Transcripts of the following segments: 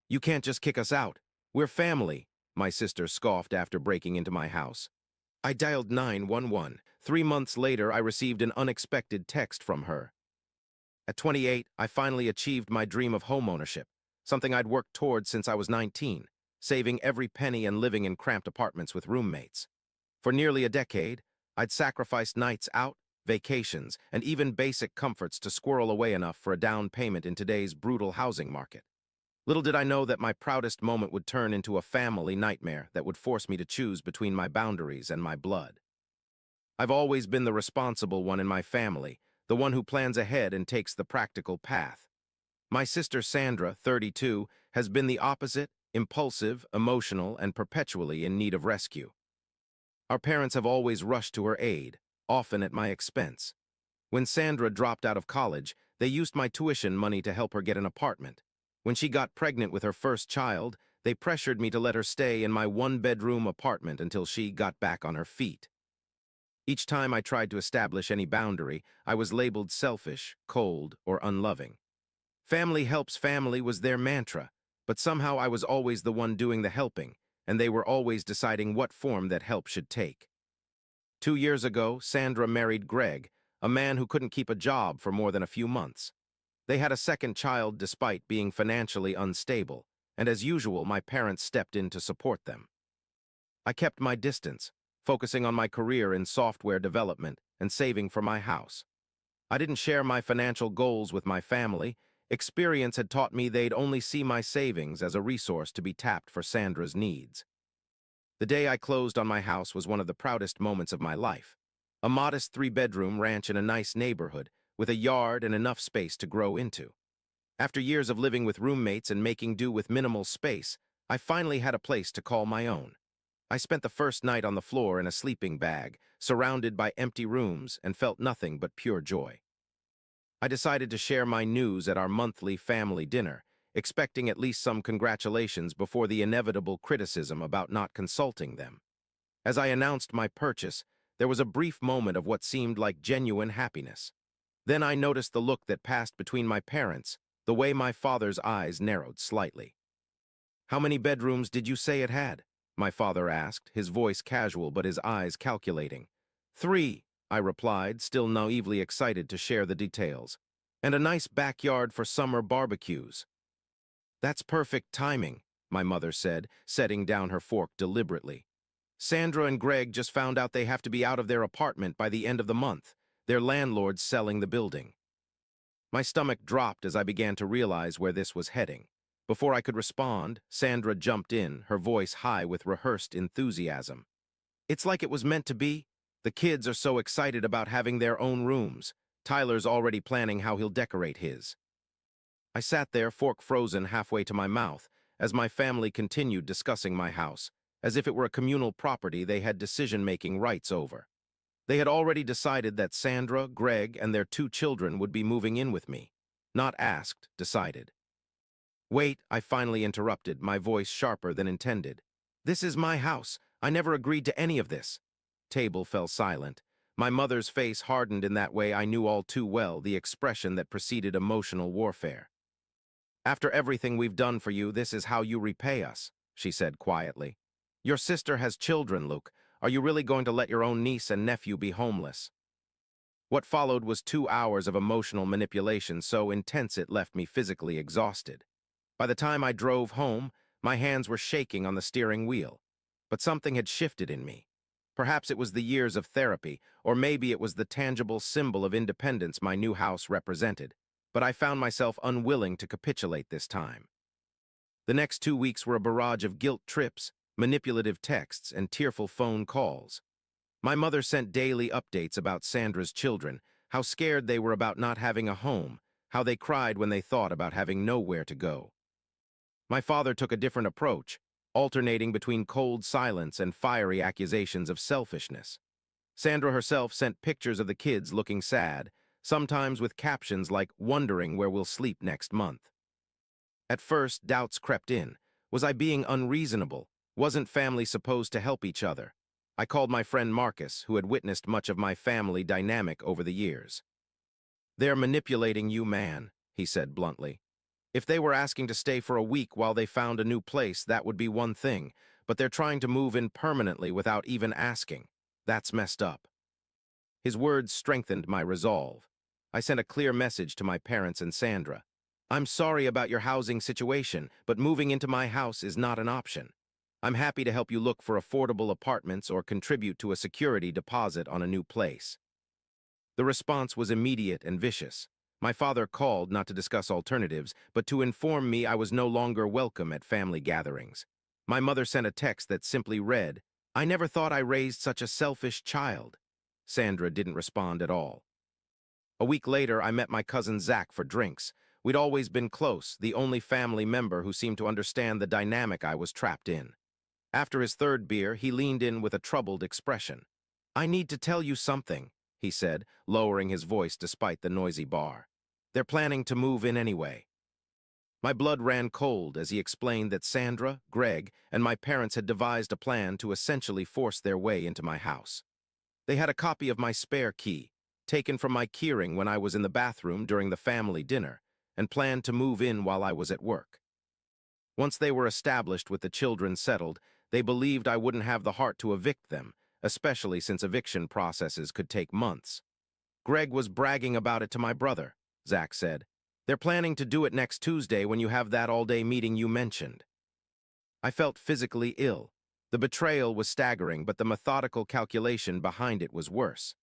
You can't just kick us out. We're family, my sister scoffed after breaking into my house. I dialed 911. 3 months later, I received an unexpected text from her. At 28, I finally achieved my dream of homeownership, something I'd worked towards since I was 19, saving every penny and living in cramped apartments with roommates. For nearly a decade, I'd sacrificed nights out, vacations, and even basic comforts to squirrel away enough for a down payment in today's brutal housing market. Little did I know that my proudest moment would turn into a family nightmare that would force me to choose between my boundaries and my blood. I've always been the responsible one in my family, the one who plans ahead and takes the practical path. My sister Sandra, 32, has been the opposite, impulsive, emotional, and perpetually in need of rescue. Our parents have always rushed to her aid, often at my expense. When Sandra dropped out of college, they used my tuition money to help her get an apartment. When she got pregnant with her first child, they pressured me to let her stay in my one-bedroom apartment until she got back on her feet. Each time I tried to establish any boundary, I was labeled selfish, cold, or unloving. Family helps family was their mantra, but somehow I was always the one doing the helping, and they were always deciding what form that help should take. 2 years ago, Sandra married Greg, a man who couldn't keep a job for more than a few months. They had a second child despite being financially unstable, and as usual, my parents stepped in to support them. I kept my distance, focusing on my career in software development and saving for my house. I didn't share my financial goals with my family. Experience had taught me they'd only see my savings as a resource to be tapped for Sandra's needs. The day I closed on my house was one of the proudest moments of my life. A modest 3-bedroom ranch in a nice neighborhood, with a yard and enough space to grow into. After years of living with roommates and making do with minimal space, I finally had a place to call my own. I spent the first night on the floor in a sleeping bag, surrounded by empty rooms, and felt nothing but pure joy. I decided to share my news at our monthly family dinner, expecting at least some congratulations before the inevitable criticism about not consulting them. As I announced my purchase, there was a brief moment of what seemed like genuine happiness. Then I noticed the look that passed between my parents, the way my father's eyes narrowed slightly. "How many bedrooms did you say it had?" my father asked, his voice casual but his eyes calculating. "3," I replied, still naively excited to share the details. "And a nice backyard for summer barbecues." "That's perfect timing," my mother said, setting down her fork deliberately. "Sandra and Greg just found out they have to be out of their apartment by the end of the month. Their landlord's selling the building." My stomach dropped as I began to realize where this was heading. Before I could respond, Sandra jumped in, her voice high with rehearsed enthusiasm. "It's like it was meant to be. The kids are so excited about having their own rooms. Tyler's already planning how he'll decorate his." I sat there, fork frozen halfway to my mouth, as my family continued discussing my house, as if it were a communal property they had decision-making rights over. They had already decided that Sandra, Greg, and their 2 children would be moving in with me. Not asked, decided. "Wait," I finally interrupted, my voice sharper than intended. "This is my house. I never agreed to any of this." Table fell silent. My mother's face hardened in that way I knew all too well, the expression that preceded emotional warfare. "After everything we've done for you, this is how you repay us," she said quietly. "Your sister has children, Luke. Are you really going to let your own niece and nephew be homeless?" What followed was 2 hours of emotional manipulation so intense it left me physically exhausted. By the time I drove home, my hands were shaking on the steering wheel. But something had shifted in me. Perhaps it was the years of therapy, or maybe it was the tangible symbol of independence my new house represented. But I found myself unwilling to capitulate this time. The next 2 weeks were a barrage of guilt trips, manipulative texts, and tearful phone calls. My mother sent daily updates about Sandra's children, how scared they were about not having a home, how they cried when they thought about having nowhere to go. My father took a different approach, alternating between cold silence and fiery accusations of selfishness. Sandra herself sent pictures of the kids looking sad, sometimes with captions like "wondering where we'll sleep next month." At first, doubts crept in. Was I being unreasonable? Wasn't family supposed to help each other? I called my friend Marcus, who had witnessed much of my family dynamic over the years. "They're manipulating you, man," he said bluntly. If they were asking to stay for a week while they found a new place, that would be one thing, but they're trying to move in permanently without even asking. That's messed up. His words strengthened my resolve. I sent a clear message to my parents and Sandra. I'm sorry about your housing situation, but moving into my house is not an option. I'm happy to help you look for affordable apartments or contribute to a security deposit on a new place. The response was immediate and vicious. My father called not to discuss alternatives, but to inform me I was no longer welcome at family gatherings. My mother sent a text that simply read, "I never thought I raised such a selfish child." Sandra didn't respond at all. A week later, I met my cousin Zach for drinks. We'd always been close, the only family member who seemed to understand the dynamic I was trapped in. After his third beer, he leaned in with a troubled expression. "I need to tell you something," he said, lowering his voice despite the noisy bar. "They're planning to move in anyway." My blood ran cold as he explained that Sandra, Greg, and my parents had devised a plan to essentially force their way into my house. They had a copy of my spare key, taken from my keyring when I was in the bathroom during the family dinner, and planned to move in while I was at work. Once they were established with the children settled, they believed I wouldn't have the heart to evict them, especially since eviction processes could take months. Greg was bragging about it to my brother, Zach said. "They're planning to do it next Tuesday when you have that all-day meeting you mentioned." I felt physically ill. The betrayal was staggering, but the methodical calculation behind it was worse.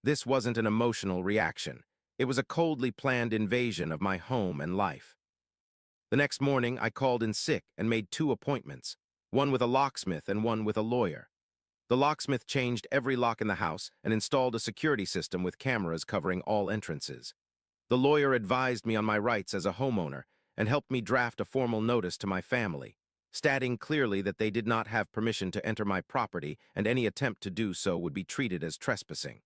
This wasn't an emotional reaction. It was a coldly planned invasion of my home and life. The next morning, I called in sick and made 2 appointments, one with a locksmith and one with a lawyer. The locksmith changed every lock in the house and installed a security system with cameras covering all entrances. The lawyer advised me on my rights as a homeowner and helped me draft a formal notice to my family, stating clearly that they did not have permission to enter my property and any attempt to do so would be treated as trespassing.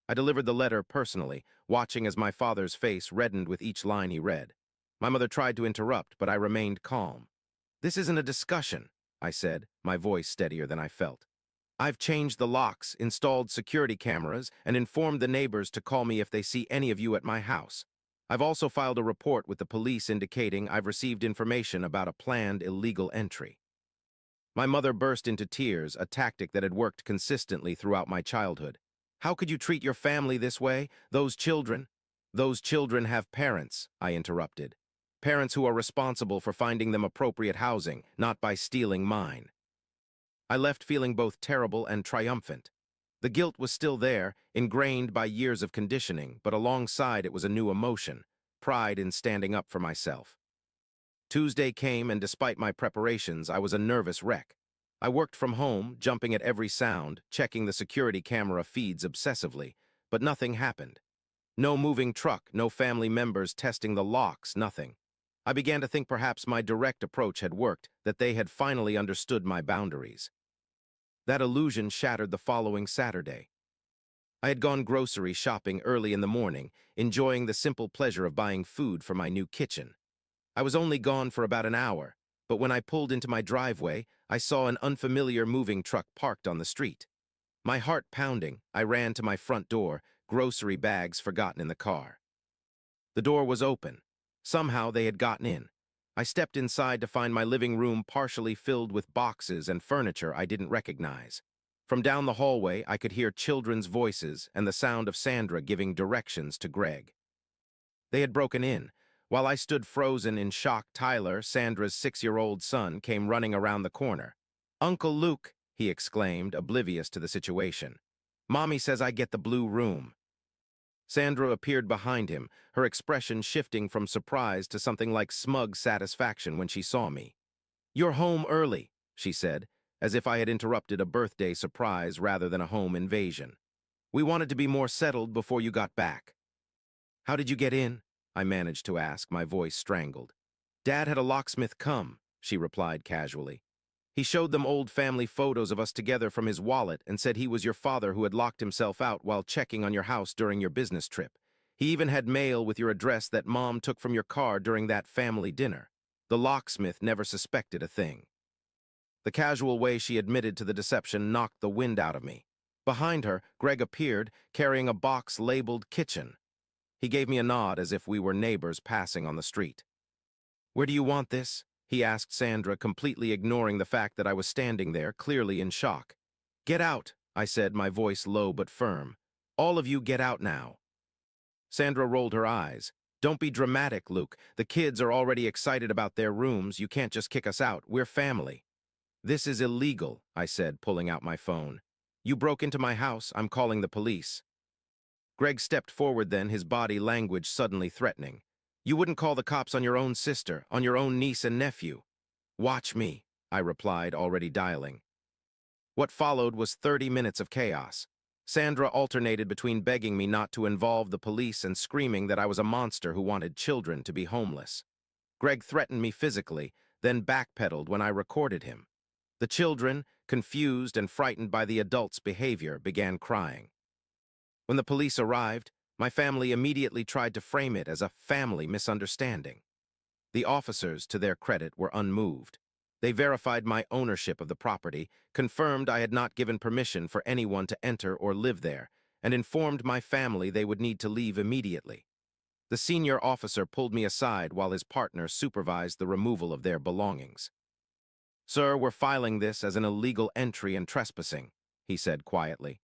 I delivered the letter personally, watching as my father's face reddened with each line he read. My mother tried to interrupt, but I remained calm. "This isn't a discussion," I said, my voice steadier than I felt. "I've changed the locks, installed security cameras, and informed the neighbors to call me if they see any of you at my house. I've also filed a report with the police indicating I've received information about a planned illegal entry." My mother burst into tears, a tactic that had worked consistently throughout my childhood. "How could you treat your family this way? Those children—" "Those children have parents," I interrupted. "Parents who are responsible for finding them appropriate housing, not by stealing mine." I left feeling both terrible and triumphant. The guilt was still there, ingrained by years of conditioning, but alongside it was a new emotion, pride in standing up for myself. Tuesday came, and despite my preparations, I was a nervous wreck. I worked from home, jumping at every sound, checking the security camera feeds obsessively, but nothing happened. No moving truck, no family members testing the locks, nothing. I began to think perhaps my direct approach had worked, that they had finally understood my boundaries. That illusion shattered the following Saturday. I had gone grocery shopping early in the morning, enjoying the simple pleasure of buying food for my new kitchen. I was only gone for about an hour, but when I pulled into my driveway, I saw an unfamiliar moving truck parked on the street. My heart pounding, I ran to my front door, grocery bags forgotten in the car. The door was open. Somehow they had gotten in. I stepped inside to find my living room partially filled with boxes and furniture I didn't recognize. From down the hallway, I could hear children's voices and the sound of Sandra giving directions to Greg. They had broken in. While I stood frozen in shock, Tyler, Sandra's 6-year-old son, came running around the corner. "Uncle Luke," he exclaimed, oblivious to the situation. "Mommy says I get the blue room." Sandra appeared behind him, her expression shifting from surprise to something like smug satisfaction when she saw me. "You're home early," she said, as if I had interrupted a birthday surprise rather than a home invasion. "We wanted to be more settled before you got back." "How did you get in?" I managed to ask, my voice strangled. "Dad had a locksmith come," she replied casually. "He showed them old family photos of us together from his wallet and said he was your father who had locked himself out while checking on your house during your business trip. He even had mail with your address that Mom took from your car during that family dinner. The locksmith never suspected a thing." The casual way she admitted to the deception knocked the wind out of me. Behind her, Greg appeared, carrying a box labeled kitchen. He gave me a nod as if we were neighbors passing on the street. "Where do you want this?" he asked Sandra, completely ignoring the fact that I was standing there, clearly in shock. "Get out," I said, my voice low but firm. "All of you get out now." Sandra rolled her eyes. "Don't be dramatic, Luke. The kids are already excited about their rooms. You can't just kick us out. We're family." "This is illegal," I said, pulling out my phone. "You broke into my house. I'm calling the police." Greg stepped forward then, his body language suddenly threatening. "You wouldn't call the cops on your own sister, on your own niece and nephew." "Watch me," I replied, already dialing. What followed was 30 minutes of chaos. Sandra alternated between begging me not to involve the police and screaming that I was a monster who wanted children to be homeless. Greg threatened me physically, then backpedaled when I recorded him. The children, confused and frightened by the adults' behavior, began crying. When the police arrived, my family immediately tried to frame it as a family misunderstanding. The officers, to their credit, were unmoved. They verified my ownership of the property, confirmed I had not given permission for anyone to enter or live there, and informed my family they would need to leave immediately. The senior officer pulled me aside while his partner supervised the removal of their belongings. "Sir, we're filing this as an illegal entry and trespassing," he said quietly.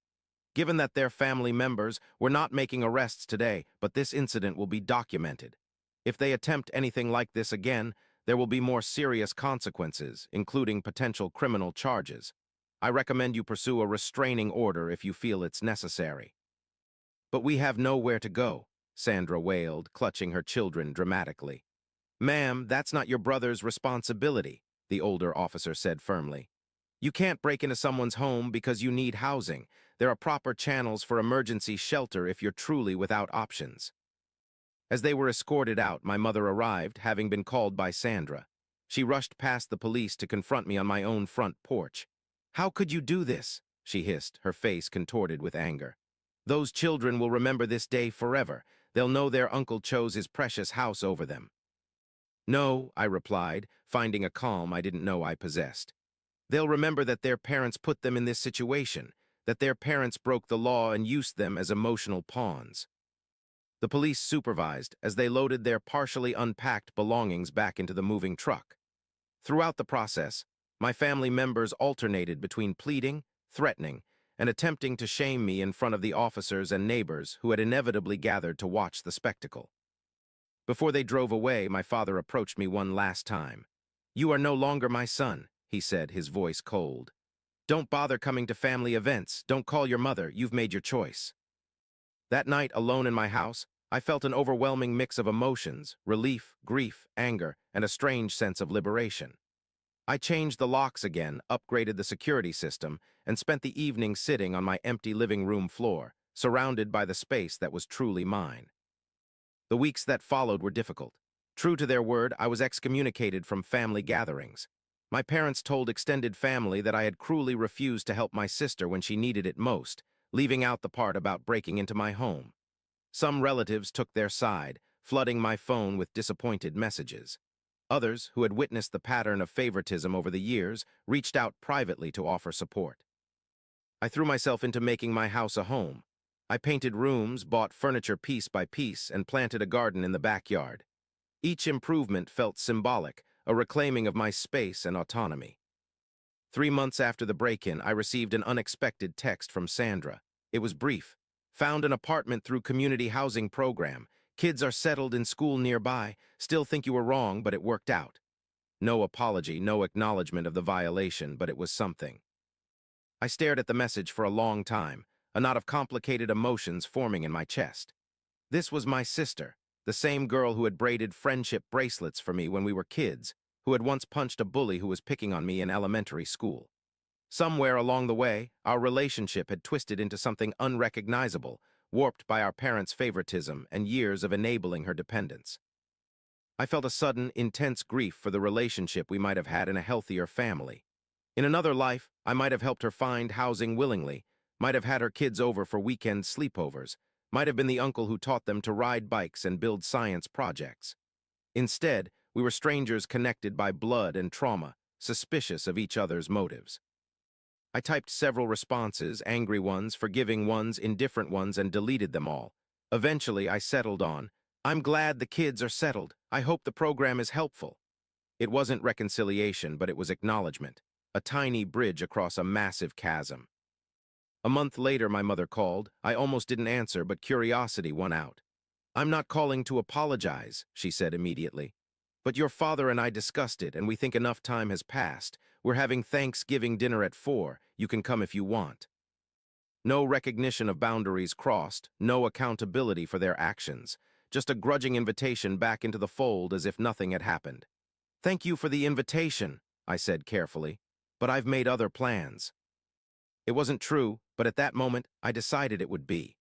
"Given that they're family members, we're not making arrests today, but this incident will be documented. If they attempt anything like this again, there will be more serious consequences, including potential criminal charges. I recommend you pursue a restraining order if you feel it's necessary." "But we have nowhere to go," Sandra wailed, clutching her children dramatically. "Ma'am, that's not your brother's responsibility," the older officer said firmly. "You can't break into someone's home because you need housing. There are proper channels for emergency shelter if you're truly without options." As they were escorted out, my mother arrived, having been called by Sandra. She rushed past the police to confront me on my own front porch. "How could you do this?" she hissed, her face contorted with anger. "Those children will remember this day forever. They'll know their uncle chose his precious house over them." "No," I replied, finding a calm I didn't know I possessed. "They'll remember that their parents put them in this situation, that their parents broke the law and used them as emotional pawns." The police supervised as they loaded their partially unpacked belongings back into the moving truck. Throughout the process, my family members alternated between pleading, threatening, and attempting to shame me in front of the officers and neighbors who had inevitably gathered to watch the spectacle. Before they drove away, my father approached me one last time. "You are no longer my son," he said, his voice cold. "Don't bother coming to family events. Don't call your mother. You've made your choice." That night, alone in my house, I felt an overwhelming mix of emotions: relief, grief, anger, and a strange sense of liberation. I changed the locks again, upgraded the security system, and spent the evening sitting on my empty living room floor, surrounded by the space that was truly mine. The weeks that followed were difficult. True to their word, I was excommunicated from family gatherings. My parents told extended family that I had cruelly refused to help my sister when she needed it most, leaving out the part about breaking into my home. Some relatives took their side, flooding my phone with disappointed messages. Others, who had witnessed the pattern of favoritism over the years, reached out privately to offer support. I threw myself into making my house a home. I painted rooms, bought furniture piece by piece, and planted a garden in the backyard. Each improvement felt symbolic, a reclaiming of my space and autonomy. 3 months after the break-in, I received an unexpected text from Sandra. It was brief. "Found an apartment through community housing program. Kids are settled in school nearby. Still think you were wrong, but it worked out." No apology, no acknowledgement of the violation, but it was something. I stared at the message for a long time, a knot of complicated emotions forming in my chest. This was my sister, the same girl who had braided friendship bracelets for me when we were kids, who had once punched a bully who was picking on me in elementary school. Somewhere along the way, our relationship had twisted into something unrecognizable, warped by our parents' favoritism and years of enabling her dependence. I felt a sudden, intense grief for the relationship we might have had in a healthier family. In another life, I might have helped her find housing willingly, might have had her kids over for weekend sleepovers, might have been the uncle who taught them to ride bikes and build science projects. Instead, we were strangers connected by blood and trauma, suspicious of each other's motives. I typed several responses, angry ones, forgiving ones, indifferent ones, and deleted them all. Eventually, I settled on, I'm glad the kids are settled. I hope the program is helpful. It wasn't reconciliation, but it was acknowledgement. A tiny bridge across a massive chasm. A month later, my mother called. I almost didn't answer, but curiosity won out. I'm not calling to apologize, she said immediately. But your father and I discussed it, and we think enough time has passed. We're having Thanksgiving dinner at 4. You can come if you want. No recognition of boundaries crossed, no accountability for their actions. Just a grudging invitation back into the fold as if nothing had happened. Thank you for the invitation, I said carefully, but I've made other plans. It wasn't true, but at that moment, I decided it would be.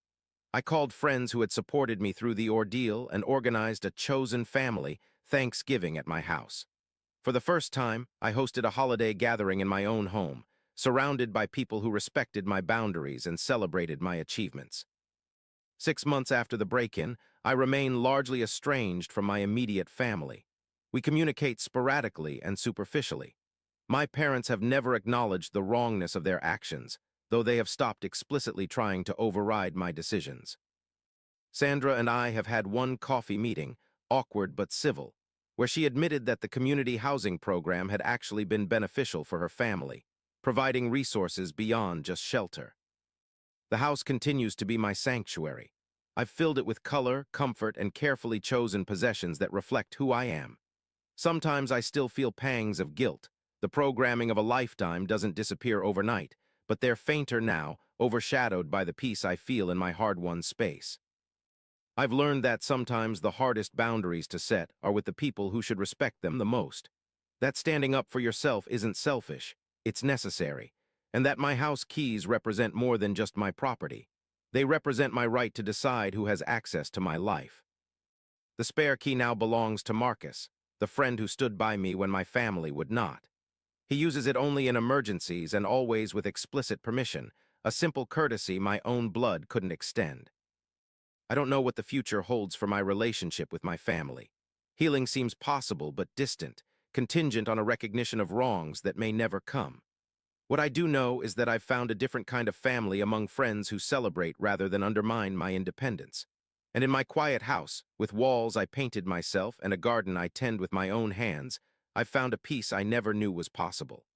I called friends who had supported me through the ordeal and organized a chosen family Thanksgiving at my house. For the first time, I hosted a holiday gathering in my own home, surrounded by people who respected my boundaries and celebrated my achievements. 6 months after the break-in, I remain largely estranged from my immediate family. We communicate sporadically and superficially. My parents have never acknowledged the wrongness of their actions, though they have stopped explicitly trying to override my decisions. Sandra and I have had one coffee meeting, awkward but civil, where she admitted that the community housing program had actually been beneficial for her family, providing resources beyond just shelter. The house continues to be my sanctuary. I've filled it with color, comfort, and carefully chosen possessions that reflect who I am. Sometimes I still feel pangs of guilt. The programming of a lifetime doesn't disappear overnight, but they're fainter now, overshadowed by the peace I feel in my hard-won space. I've learned that sometimes the hardest boundaries to set are with the people who should respect them the most. That standing up for yourself isn't selfish, it's necessary, and that my house keys represent more than just my property. They represent my right to decide who has access to my life. The spare key now belongs to Marcus, the friend who stood by me when my family would not. He uses it only in emergencies and always with explicit permission, a simple courtesy my own blood couldn't extend. I don't know what the future holds for my relationship with my family. Healing seems possible but distant, contingent on a recognition of wrongs that may never come. What I do know is that I've found a different kind of family among friends who celebrate rather than undermine my independence. And in my quiet house, with walls I painted myself and a garden I tend with my own hands, I've found a peace I never knew was possible.